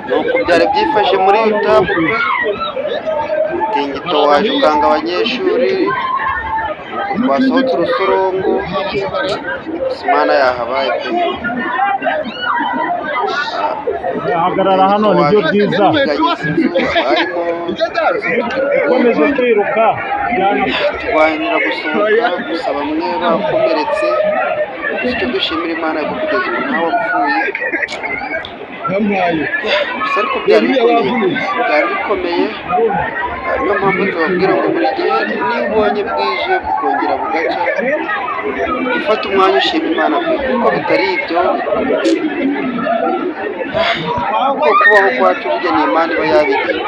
nuko byari byifashe muri yutabu pe, umutingito waje ukanga abanyeshuri, nuko twasohotse urusorongo, Imana yahabaye pe. Hagarara hano nibyo byiza, ukomeje kwiruka twanyura gusohoka, gusa bamwe bakomeretse, icyo dushimira Imana yo kugeza ubu ntawe wapfuye, gusa ariko byari bikomeye, niyo mpamvu tubabwira ngo buri gihe niba ubonye bwije bukongera bugacya, ufata umwanya ushima Imana pe, kuko bitari ibyo kuko kubaho kwacu burya ni Imana iba yabigiye.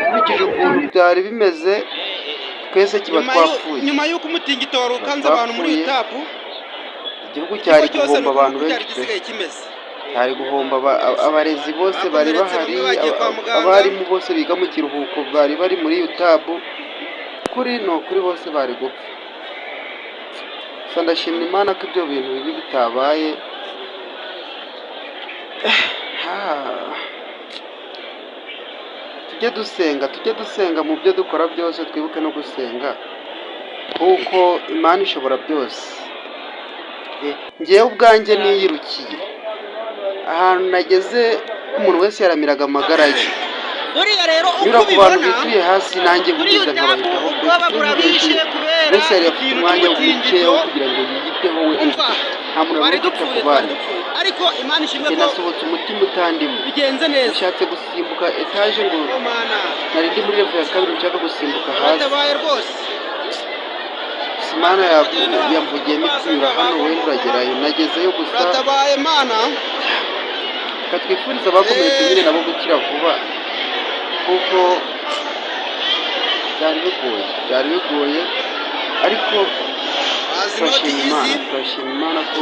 Nkurikije ukuntu byari bimeze twese kiba twapfuye. Nyuma y'uko umutingito wari ukanze abantu muri Yutabu, igihugu cyari guhomba abantu benshi pe, cyari guhomba abarezi bose bari bahari, abarimu bose biga mu kiruhuko bari bari muri Yutabu, kuri no kuri bose bari gupfa. Gusa ndashimira Imana ko ibyo bintu bibi bitabaye. Tujye dusenga mu byo dukora byose, twibuke no gusenga kuko Imana ishobora byose. Ngewe ubwanjye niyirukiye ahantu nageze, umuntu wese yaramiraga amagara ye, nyura ku bantu bituye hasi nanjye nkubiza nkabahitaho wese yari afite umwanya mukeya wo kugira ngo yiyiteho we, nta muntu wari gupfa ku bandi. ariko Imana ishimwe ko nasohotse umutima utandimo, bigenze neza. Nashatse gusimbuka etaje ngo nari ndi muri level ya kabiri, nshaka gusimbuka hasi, batabaye rwose. Imana yamvugiyemo itinyura hano, wenda uragerayo, nagezeyo gusa batabaye Mana. Katwifuriza abakomeretse nyine nabo gukira vuba, kuko byari bigoye ariko turashima Imana ko